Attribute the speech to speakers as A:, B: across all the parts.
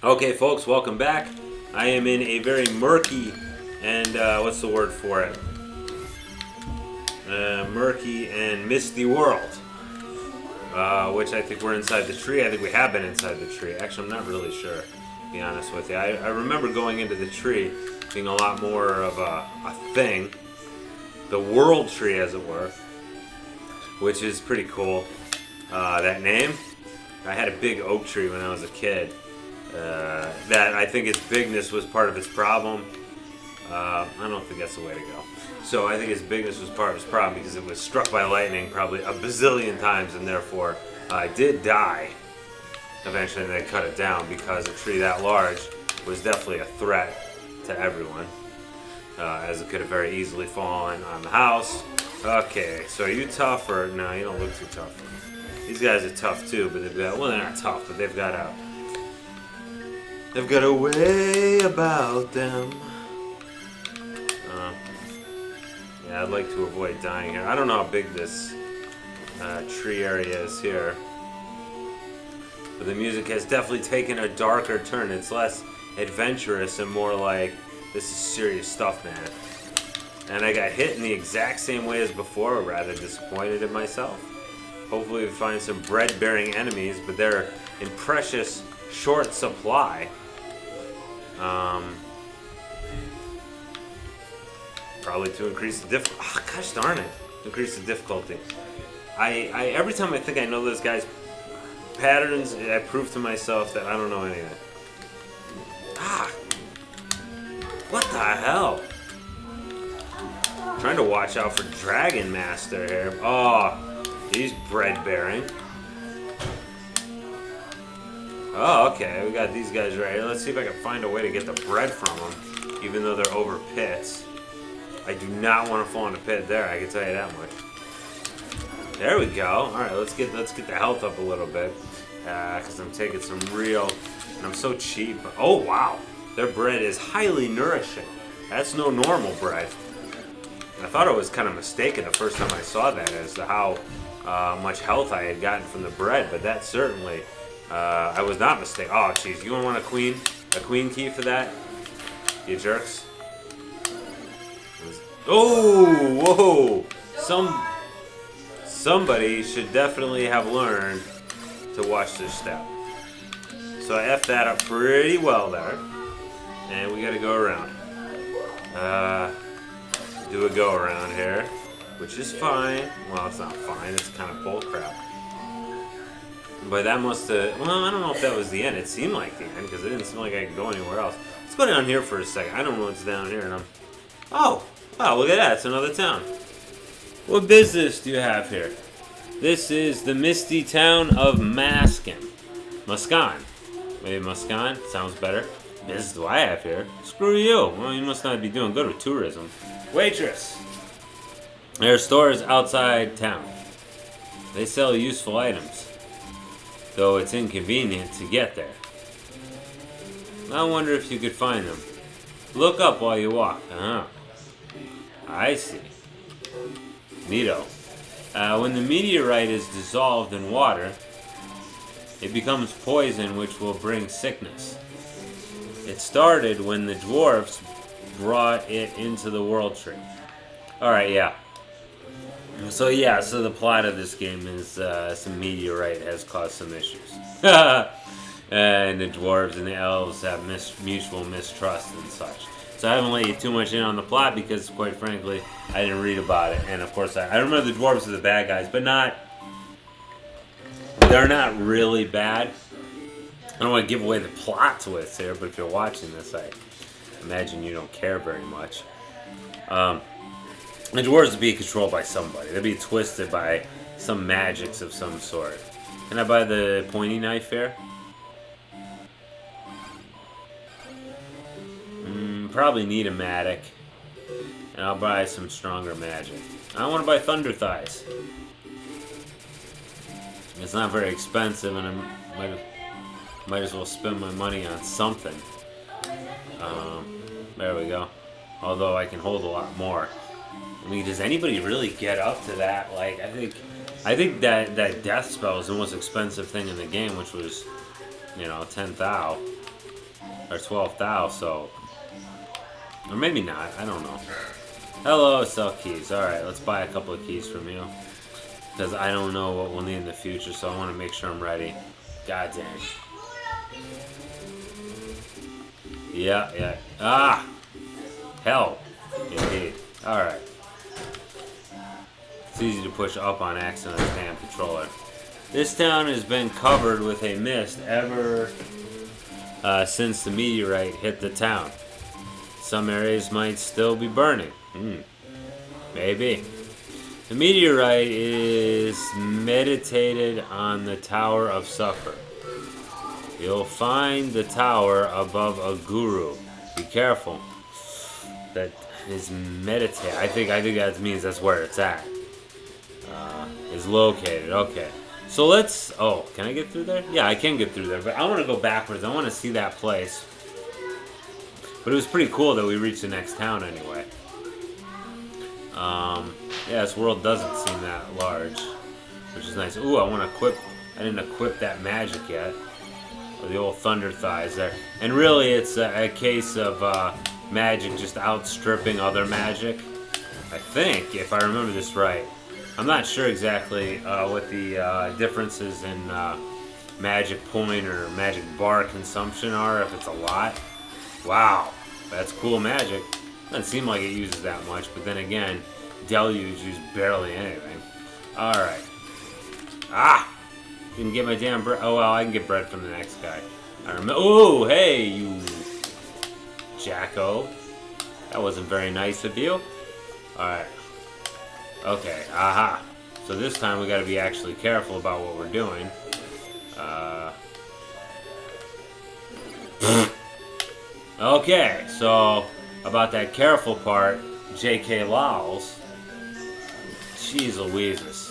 A: Okay, folks, welcome back. I am in a very murky and what's the word for it? Murky and misty world. Which I think we're inside the tree. I think we have been inside the tree. Actually, I'm not really sure, to be honest with you. I remember going into the tree being a lot more of a thing. The world tree, as it were, which is pretty cool. That name. I had a big oak tree when I was a kid. That I think its bigness was part of its problem. I don't think that's the way to go. So I think its bigness was part of its problem because it was struck by lightning probably a bazillion times, and therefore did die. Eventually they cut it down because a tree that large was definitely a threat to everyone, as it could have very easily fallen on the house. Okay, so are you tough or no? You don't look too tough. These guys are tough too, but they've got, well, they're not tough, but they've got a way about them. Yeah, I'd like to avoid dying here. I don't know how big this tree area is here, but the music has definitely taken a darker turn. It's less adventurous and more like, this is serious stuff, man. And I got hit in the exact same way as before, rather disappointed in myself. Hopefully we find some bread-bearing enemies, but they're in precious short supply. Probably to increase the gosh darn it, increase the difficulty. I every time I think I know this guy's patterns, I prove to myself that I don't know anything. What the hell? Trying to watch out for Dragon Master here. Oh, he's bread bearing. Oh, okay, we got these guys right here. Let's see if I can find a way to get the bread from them, even though they're over pits. I do not want to fall in a pit there, I can tell you that much. There we go. Alright, let's get the health up a little bit. Because I'm taking some real, and I'm so cheap. Oh wow, their bread is highly nourishing. That's no normal bread. I thought I was kind of mistaken the first time I saw that as to how much health I had gotten from the bread, but that certainly, I was not mistaken. Oh jeez, you want a queen key for that? You jerks. Oh, whoa! Somebody should definitely have learned to watch their step. So I effed that up pretty well there, and we got to go around. Do a go around here, which is fine. Well, it's not fine. It's kind of bullcrap. But that must have. Well, I don't know if that was the end. It seemed like the end because it didn't seem like I could go anywhere else. Let's go down here for a second. I don't know what's down here, and I'm. Oh, look at that. It's another town. What business do you have here? This is the misty town of Muscan. Maybe Muscan? Sounds better. Business do I have here? Screw you. Well, you must not be doing good with tourism. Waitress. There are stores outside town. They sell useful items, though it's inconvenient to get there. I wonder if you could find them. Look up while you walk. I see. Neato. When the meteorite is dissolved in water, it becomes poison, which will bring sickness. It started when the dwarfs brought it into the world tree. Alright, yeah. So the plot of this game is some meteorite has caused some issues. And the dwarves and the elves have mutual mistrust and such. So I haven't let you too much in on the plot because, quite frankly, I didn't read about it. And of course, I remember the dwarves are the bad guys, but they're not really bad. I don't want to give away the plot twists here, but if you're watching this, I imagine you don't care very much. The dwarves would be controlled by somebody. They'd be twisted by some magics of some sort. Can I buy the pointy knife here? Probably need a matic, and I'll buy some stronger magic. I want to buy Thunder Thighs. It's not very expensive, and I might as well spend my money on something. There we go. Although I can hold a lot more. I mean, does anybody really get up to that? Like, I think that death spell is the most expensive thing in the game, which was, 10,000. Or 12,000, so... Or maybe not, I don't know. Hello, sell keys. Alright, let's buy a couple of keys from you. Because I don't know what we'll need in the future, so I want to make sure I'm ready. God dang. Yeah. Ah! Hell. Indeed. Alright. It's easy to push up on accident on the damn controller. This town has been covered with a mist ever since the meteorite hit the town. Some areas might still be burning. Maybe. The meteorite is meditated on the Tower of Suffer. You'll find the tower above a guru. Be careful. That is meditate. I think that means that's where it's at. Is located. Okay. So let's... Oh, can I get through there? Yeah, I can get through there. But I want to go backwards. I want to see that place. But it was pretty cool that we reached the next town anyway. Yeah, this world doesn't seem that large. Which is nice. Ooh, I want to equip... I didn't equip that magic yet. Or the old thunder thighs there. And really, it's a case of magic just outstripping other magic. I think, if I remember this right. I'm not sure exactly what the differences in magic point or magic bar consumption are, if it's a lot. Wow, that's cool magic. Doesn't seem like it uses that much, but then again, deluge used barely anything. Alright. Ah! Didn't get my damn bread. Oh well, I can get bread from the next guy. I remember. Oh, hey, you jacko. That wasn't very nice of you. Alright. Okay, aha. So this time we gotta be actually careful about what we're doing. Okay, so about that careful part, JK Lols. Jeez Louises.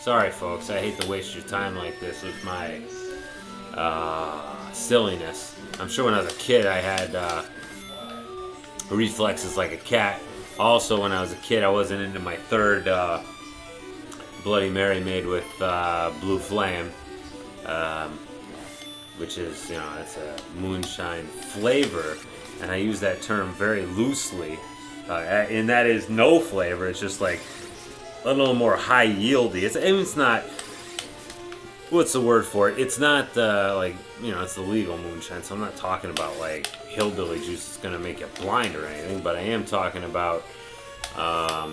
A: Sorry folks, I hate to waste your time like this with my silliness. I'm sure when I was a kid I had reflexes like a cat. Also, when I was a kid, I wasn't into my third Bloody Mary made with Blue Flame, which is, you know, it's a moonshine flavor, and I use that term very loosely, and that is no flavor. It's just like a little more high yieldy. It's not. What's the word for it? It's not like, you know, it's the legal moonshine, so I'm not talking about like hillbilly juice that's gonna make you blind or anything, but I am talking about a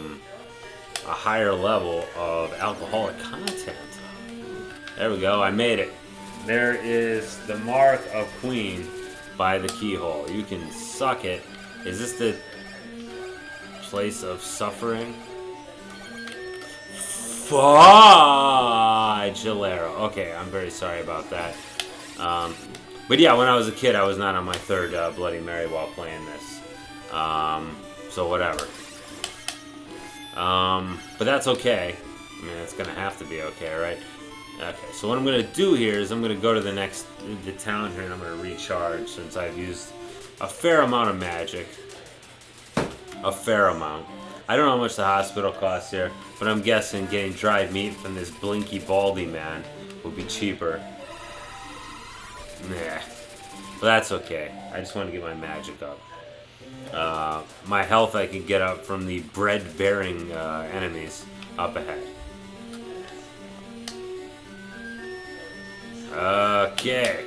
A: higher level of alcoholic content. There we go, I made it. There is the mark of Queen by the keyhole. You can suck it. Is this the place of suffering? Gilero. Okay, I'm very sorry about that. But yeah, when I was a kid, I was not on my third Bloody Mary while playing this. So whatever. But that's okay. I mean, it's gonna have to be okay, right? Okay, so what I'm gonna do here is I'm gonna go to the town here, and I'm gonna recharge since I've used a fair amount of magic. A fair amount. I don't know how much the hospital costs here, but I'm guessing getting dried meat from this blinky baldy man would be cheaper. Nah. But that's okay. I just want to get my magic up. My health I can get up from the bread-bearing enemies up ahead. Okay.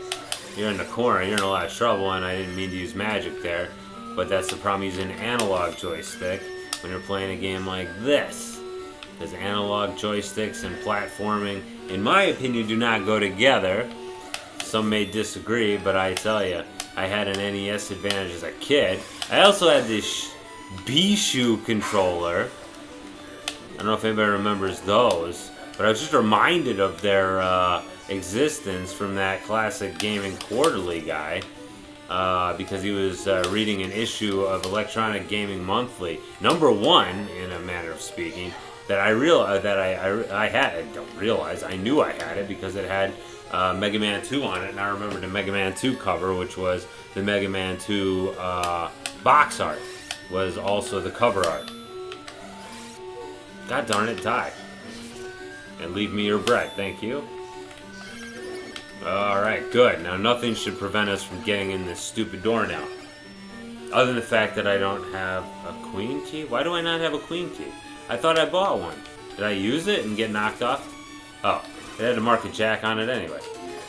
A: You're in the corner. You're in a lot of trouble, and I didn't mean to use magic there. But that's the problem using an analog joystick when you're playing a game like this. Because analog joysticks and platforming, in my opinion, do not go together. Some may disagree, but I tell you, I had an NES advantage as a kid. I also had this Bishu controller. I don't know if anybody remembers those, but I was just reminded of their existence from that classic Gaming Quarterly guy. Because he was reading an issue of Electronic Gaming Monthly, #1 in a manner of speaking, that I realized that I had. I don't realize, I knew I had it because it had Mega Man 2 on it, and I remember the Mega Man 2 cover, which was the Mega Man 2 box art, was also the cover art. God darn it, die. And leave me your bread, thank you. Alright, good. Now nothing should prevent us from getting in this stupid door now. Other than the fact that I don't have a queen key. Why do I not have a queen key? I thought I bought one. Did I use it and get knocked off? Oh, it had to mark a jack on it anyway.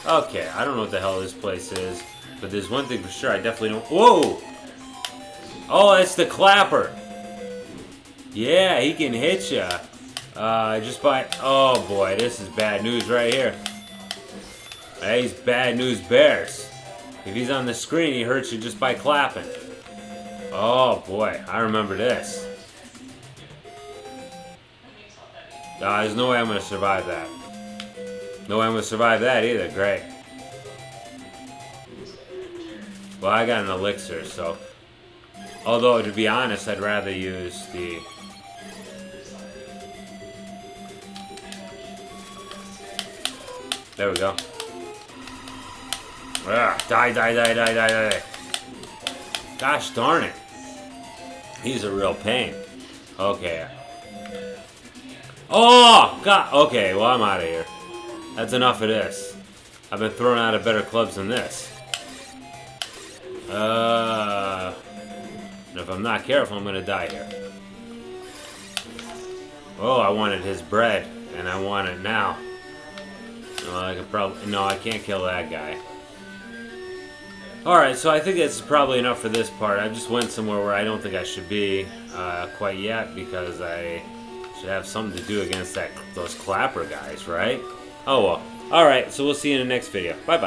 A: Okay, I don't know what the hell this place is. But there's one thing for sure, I definitely don't... Whoa! Oh, it's the clapper. Yeah, he can hit ya. Just by... Oh boy, this is bad news right here. Hey, he's bad news bears. If he's on the screen, he hurts you just by clapping. Oh boy, I remember this. There's no way I'm going to survive that. No way I'm going to survive that either. Great. Well, I got an elixir, so... Although, to be honest, I'd rather use the... There we go. Die. Gosh darn it. He's a real pain. Okay. Oh, God. Okay, well, I'm out of here. That's enough of this. I've been thrown out of better clubs than this. And if I'm not careful, I'm going to die here. Oh, I wanted his bread, and I want it now. Well, I could probably... No, I can't kill that guy. Alright, so I think that's probably enough for this part. I just went somewhere where I don't think I should be quite yet, because I should have something to do against those clapper guys, right? Oh well. Alright, so we'll see you in the next video. Bye-bye.